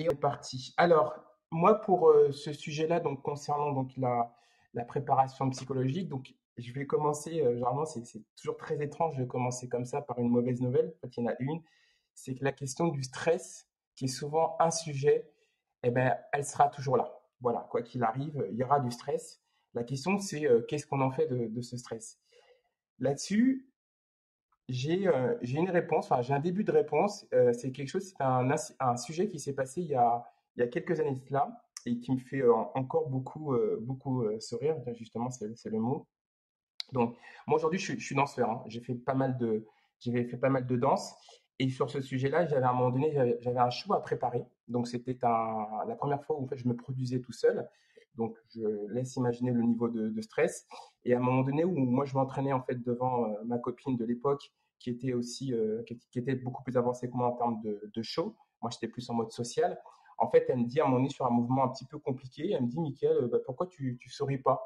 Et on est parti. Alors, moi, pour ce sujet-là, donc concernant donc la préparation psychologique, donc je vais commencer. Généralement, c'est toujours très étrange de commencer comme ça par une mauvaise nouvelle. En fait, il y en a une, c'est que la question du stress, qui est souvent un sujet, eh ben, elle sera toujours là. Voilà, quoi qu'il arrive, il y aura du stress. La question, c'est qu'est-ce qu'on en fait de ce stress? Là-dessus, j'ai une réponse, enfin j'ai un début de réponse. C'est quelque chose, c'est un sujet qui s'est passé il y a quelques années de cela et qui me fait encore beaucoup sourire. Justement, c'est le mot. Donc, moi aujourd'hui, je suis danseur, hein. J'ai fait pas mal de danse. Et sur ce sujet-là, à un moment donné, j'avais un show à préparer. Donc, c'était la première fois où en fait, je me produisais tout seul. Donc, je laisse imaginer le niveau de stress. Et à un moment donné où moi, je m'entraînais en fait devant ma copine de l'époque, qui était beaucoup plus avancée que moi en termes de show. Moi, j'étais plus en mode social. En fait, elle me dit à un moment donné sur un mouvement un petit peu compliqué, elle me dit, Mickaël, bah, pourquoi tu souris pas?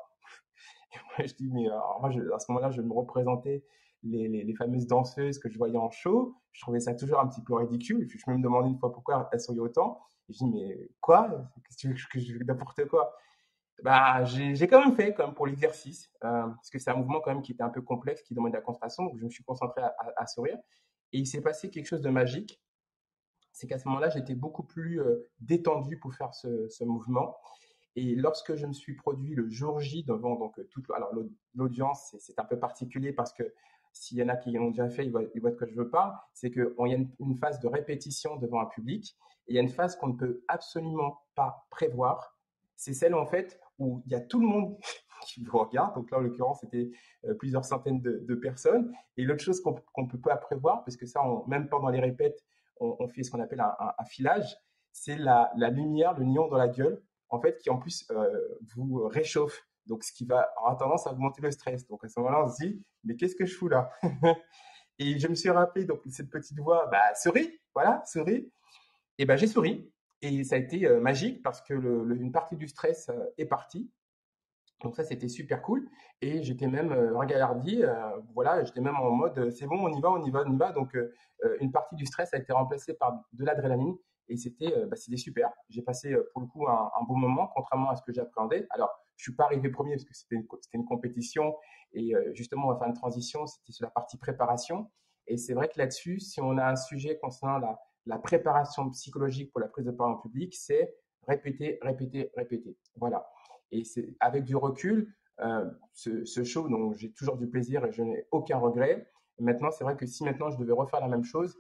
Je dis, mais alors, moi, à ce moment-là, je me représentais les fameuses danseuses que je voyais en show. Je trouvais ça toujours un petit peu ridicule. Je me demandais une fois pourquoi elles souriaient autant. Et je dis, mais quoi? Qu'est-ce que tu veux que n'importe quoi? Bah, j'ai quand même fait, quand même, pour l'exercice, parce que c'est un mouvement quand même qui était un peu complexe, qui demande de la concentration. Donc, je me suis concentré à sourire. Et il s'est passé quelque chose de magique. C'est qu'à ce moment-là, j'étais beaucoup plus détendu pour faire ce mouvement. Et lorsque je me suis produit le jour J devant donc alors l'audience, c'est un peu particulier parce que s'il y en a qui l'ont déjà fait, ils voient de quoi je veux parler. C'est qu'il y a une phase de répétition devant un public et il y a une phase qu'on ne peut absolument pas prévoir. C'est celle en fait où il y a tout le monde qui vous regarde. Donc là, en l'occurrence, c'était plusieurs centaines de personnes. Et l'autre chose qu'on ne peut pas prévoir, parce que ça, même pendant les répètes, on fait ce qu'on appelle un filage, c'est la lumière, le néon dans la gueule en fait, qui en plus vous réchauffe. Donc, ce qui va avoir tendance à augmenter le stress. Donc, à ce moment-là, on se dit, mais qu'est-ce que je fous là? Et je me suis rappelé, donc, cette petite voix, bah, souris, voilà, souris. Et ben, j'ai souri. Et ça a été magique parce que une partie du stress est partie. Donc ça, c'était super cool. Et j'étais même regardé, voilà, j'étais même en mode, c'est bon, on y va, on y va, on y va. Donc une partie du stress a été remplacée par de l'adrénaline. Et c'était super. J'ai passé pour le coup un bon moment, contrairement à ce que j'appréhendais. Alors, je suis pas arrivé premier parce que c'était une compétition. Et justement, on va faire une transition. C'était sur la partie préparation. Et c'est vrai que là-dessus, si on a un sujet concernant la préparation psychologique pour la prise de parole en public, c'est répéter, répéter, répéter. Voilà. Et c'est avec du recul, ce show, donc j'ai toujours du plaisir et je n'ai aucun regret. Maintenant, c'est vrai que si maintenant je devais refaire la même chose,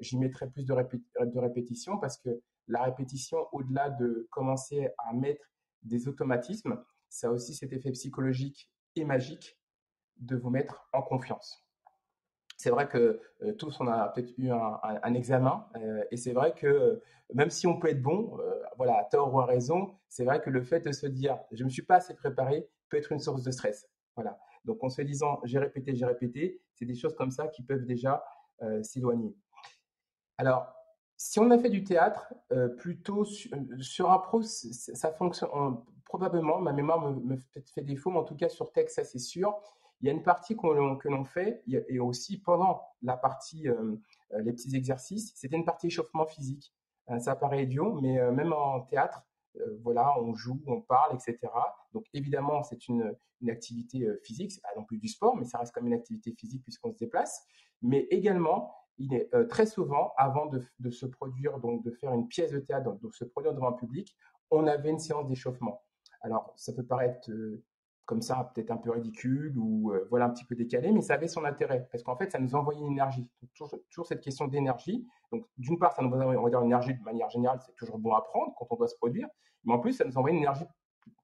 j'y mettrais plus de répétition parce que la répétition, au-delà de commencer à mettre des automatismes, ça a aussi cet effet psychologique et magique de vous mettre en confiance. C'est vrai que tous, on a peut-être eu un examen, et c'est vrai que même si on peut être bon, voilà, à tort ou à raison, c'est vrai que le fait de se dire, je ne me suis pas assez préparé, peut être une source de stress. Voilà. Donc en se disant, j'ai répété, c'est des choses comme ça qui peuvent déjà s'éloigner. Alors, si on a fait du théâtre, plutôt sur un pro, ça fonctionne probablement. Ma mémoire me fait défaut, mais en tout cas sur texte, ça c'est sûr. Il y a une partie que l'on fait, et aussi pendant la partie, les petits exercices, c'était une partie échauffement physique. Ça paraît idiot, mais même en théâtre, voilà, on joue, on parle, etc. Donc évidemment, c'est une activité physique, c'est pas non plus du sport, mais ça reste comme une activité physique puisqu'on se déplace. Mais également, il est très souvent, avant de se produire, donc de faire une pièce de théâtre, donc de se produire devant un public, on avait une séance d'échauffement. Alors, ça peut paraître comme ça, peut-être un peu ridicule ou voilà un petit peu décalé, mais ça avait son intérêt parce qu'en fait, ça nous envoyait une énergie. Donc, toujours cette question d'énergie. Donc, d'une part, ça nous envoie, on va dire, une énergie de manière générale, c'est toujours bon à prendre quand on doit se produire, mais en plus, ça nous envoie une énergie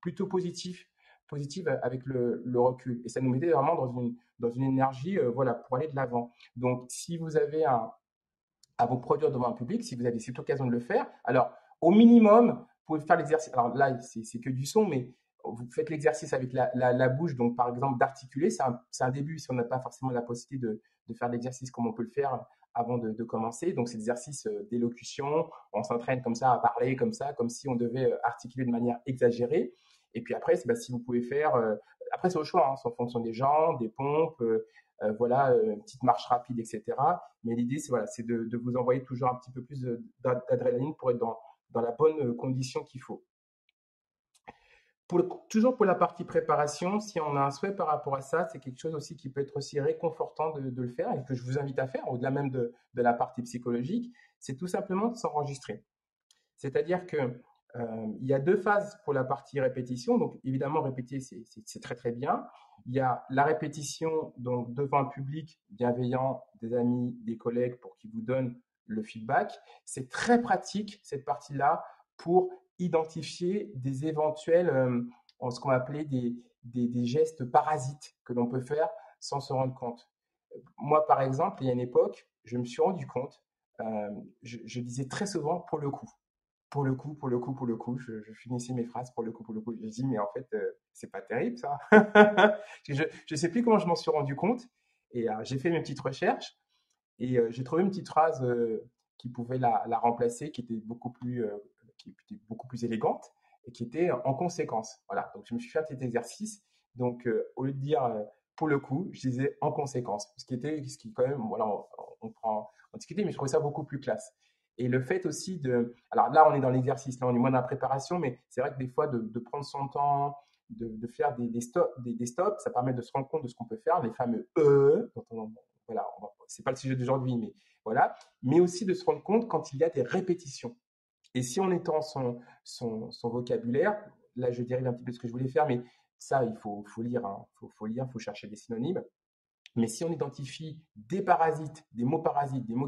plutôt positive avec le recul. Et ça nous mettait vraiment dans une énergie voilà, pour aller de l'avant. Donc, si vous avez à vous produire devant un public, si vous avez cette occasion de le faire, alors au minimum, vous pouvez faire l'exercice. Alors là, c'est que du son, mais vous faites l'exercice avec la bouche, donc par exemple d'articuler, c'est un début si on n'a pas forcément la possibilité de faire l'exercice comme on peut le faire avant de commencer. Donc c'est l'exercice d'élocution, on s'entraîne comme ça à parler comme ça, comme si on devait articuler de manière exagérée. Et puis après, si vous pouvez faire, après c'est au choix, hein, c'est en fonction des gens, des pompes, voilà, une petite marche rapide, etc. Mais l'idée, c'est voilà, c'est de vous envoyer toujours un petit peu plus d'adrénaline pour être dans la bonne condition qu'il faut. Toujours pour la partie préparation, si on a un souhait par rapport à ça, c'est quelque chose aussi qui peut être aussi réconfortant de le faire et que je vous invite à faire, au-delà même de la partie psychologique, c'est tout simplement de s'enregistrer. C'est-à-dire que il y a deux phases pour la partie répétition. Donc évidemment, répéter, c'est très très bien. Il y a la répétition donc devant un public bienveillant, des amis, des collègues pour qu'ils vous donnent le feedback. C'est très pratique cette partie-là pour identifier des éventuels, ce qu'on va appeler des gestes parasites que l'on peut faire sans se rendre compte. Moi, par exemple, il y a une époque, je me suis rendu compte, je disais très souvent pour le coup. Pour le coup, pour le coup, pour le coup, je finissais mes phrases pour le coup, pour le coup. Je dis, mais en fait, c'est pas terrible ça. Je sais plus comment je m'en suis rendu compte. Et j'ai fait mes petites recherches et j'ai trouvé une petite phrase qui pouvait la remplacer, qui était beaucoup plus élégante et qui était en conséquence. Voilà. Donc je me suis fait un petit exercice. Donc au lieu de dire pour le coup, je disais en conséquence. Ce qui quand même, voilà, on discutait, mais je trouvais ça beaucoup plus classe. Et le fait aussi alors là, on est dans l'exercice, là, on est moins dans la préparation, mais c'est vrai que des fois, de prendre son temps, de faire des stops, ça permet de se rendre compte de ce qu'on peut faire, les fameux dont voilà, c'est pas le sujet d'aujourd'hui, mais voilà, mais aussi de se rendre compte quand il y a des répétitions. Et si on étend son vocabulaire, là, je dérive un petit peu de ce que je voulais faire, mais ça, faut lire, hein, faut lire, faut chercher des synonymes. Mais si on identifie des parasites, des mots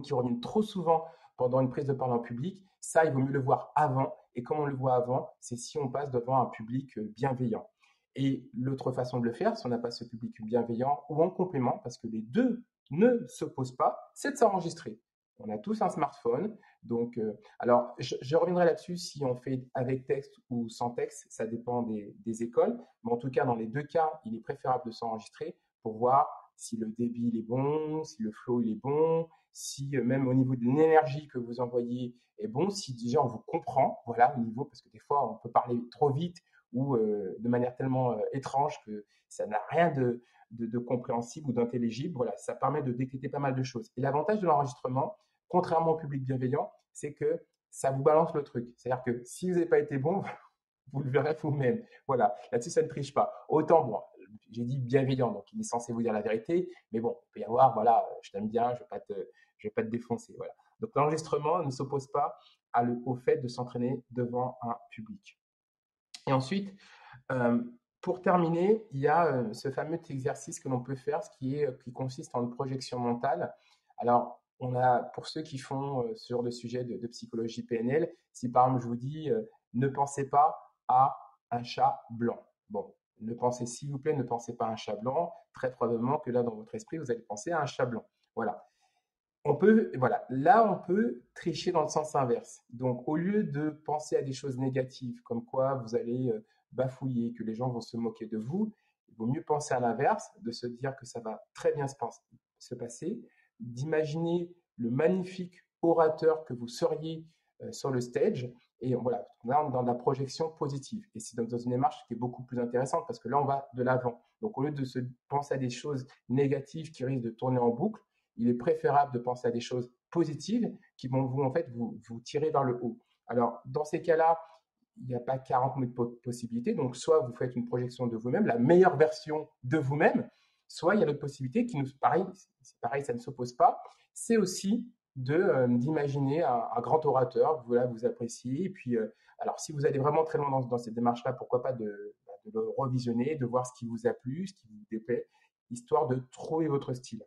qui reviennent trop souvent pendant une prise de parole en public, ça, il vaut mieux le voir avant. Et comme on le voit avant, c'est si on passe devant un public bienveillant. Et l'autre façon de le faire, si on n'a pas ce public bienveillant ou en complément, parce que les deux ne s'opposent pas, c'est de s'enregistrer. On a tous un smartphone, donc alors je reviendrai là-dessus si on fait avec texte ou sans texte, ça dépend des écoles, mais en tout cas dans les deux cas, il est préférable de s'enregistrer pour voir si le débit il est bon, si le flow il est bon, si même au niveau de l'énergie que vous envoyez est bon, si déjà on vous comprend, voilà, au niveau, parce que des fois on peut parler trop vite ou de manière tellement étrange que ça n'a rien de compréhensible ou d'intelligible. Voilà, ça permet de détecter pas mal de choses. Et l'avantage de l'enregistrement, contrairement au public bienveillant, c'est que ça vous balance le truc. C'est-à-dire que si vous n'avez pas été bon, vous le verrez vous-même. Voilà, là-dessus, ça ne triche pas. Autant, bon, j'ai dit bienveillant, donc il est censé vous dire la vérité, mais bon, il peut y avoir, voilà, je t'aime bien, je vais pas te défoncer. Voilà. Donc l'enregistrement ne s'oppose pas au fait de s'entraîner devant un public. Et ensuite, euh, pour terminer, il y a ce fameux exercice que l'on peut faire, qui consiste en une projection mentale. Alors, pour ceux qui font ce genre de sujet de psychologie PNL, si par exemple je vous dis ne pensez pas à un chat blanc. Bon, s'il vous plaît, ne pensez pas à un chat blanc. Très probablement que là, dans votre esprit, vous allez penser à un chat blanc. Voilà. Voilà, là, on peut tricher dans le sens inverse. Donc, au lieu de penser à des choses négatives, comme quoi vous allez bafouiller, que les gens vont se moquer de vous, il vaut mieux penser à l'inverse, de se dire que ça va très bien se passer, d'imaginer le magnifique orateur que vous seriez sur le stage. Et voilà, là, on est dans la projection positive. Et c'est dans une démarche qui est beaucoup plus intéressante parce que là, on va de l'avant. Donc, au lieu de se penser à des choses négatives qui risquent de tourner en boucle, il est préférable de penser à des choses positives qui vont en fait, vous tirer vers le haut. Alors, dans ces cas-là, il n'y a pas 40 000 possibilités. Donc, soit vous faites une projection de vous-même, la meilleure version de vous-même, soit il y a l'autre possibilité qui nous, pareil, ça ne s'oppose pas. C'est aussi d'imaginer un grand orateur, voilà, vous appréciez. Et puis, alors, si vous allez vraiment très loin dans cette démarche-là, pourquoi pas de le revisionner, de voir ce qui vous a plu, ce qui vous déplaît, histoire de trouver votre style.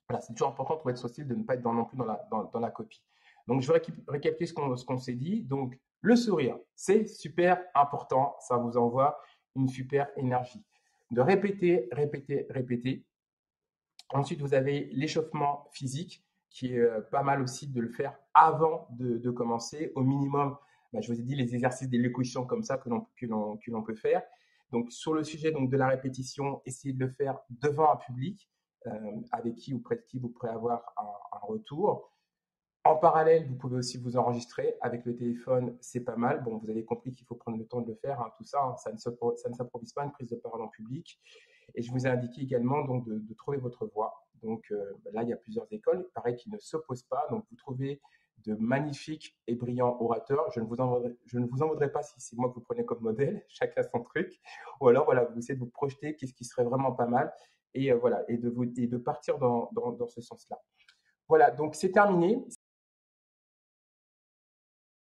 Voilà, c'est toujours important pour être sur style de ne pas être non plus dans la copie. Donc, je vais récapituler ce qu'on s'est dit. Donc, le sourire, c'est super important. Ça vous envoie une super énergie. De répéter, répéter, répéter. Ensuite, vous avez l'échauffement physique, qui est pas mal aussi de le faire avant de commencer. Au minimum, je vous ai dit les exercices d'élocution comme ça que l'on peut faire. Donc, sur le sujet donc, de la répétition, essayez de le faire devant un public avec qui ou près de qui vous pourrez avoir un retour. En parallèle, vous pouvez aussi vous enregistrer avec le téléphone, c'est pas mal. Bon, vous avez compris qu'il faut prendre le temps de le faire, hein, tout ça, hein, ça ne s'improvise pas une prise de parole en public. Et je vous ai indiqué également donc trouver votre voix. Donc là, il y a plusieurs écoles, pareil, qui ne s'opposent pas. Donc vous trouvez de magnifiques et brillants orateurs. Je ne vous en voudrais pas si c'est moi que vous prenez comme modèle, chacun son truc. Ou alors, voilà, vous essayez de vous projeter, qu'est-ce qui serait vraiment pas mal, et voilà, et de partir dans ce sens-là. Voilà, donc c'est terminé.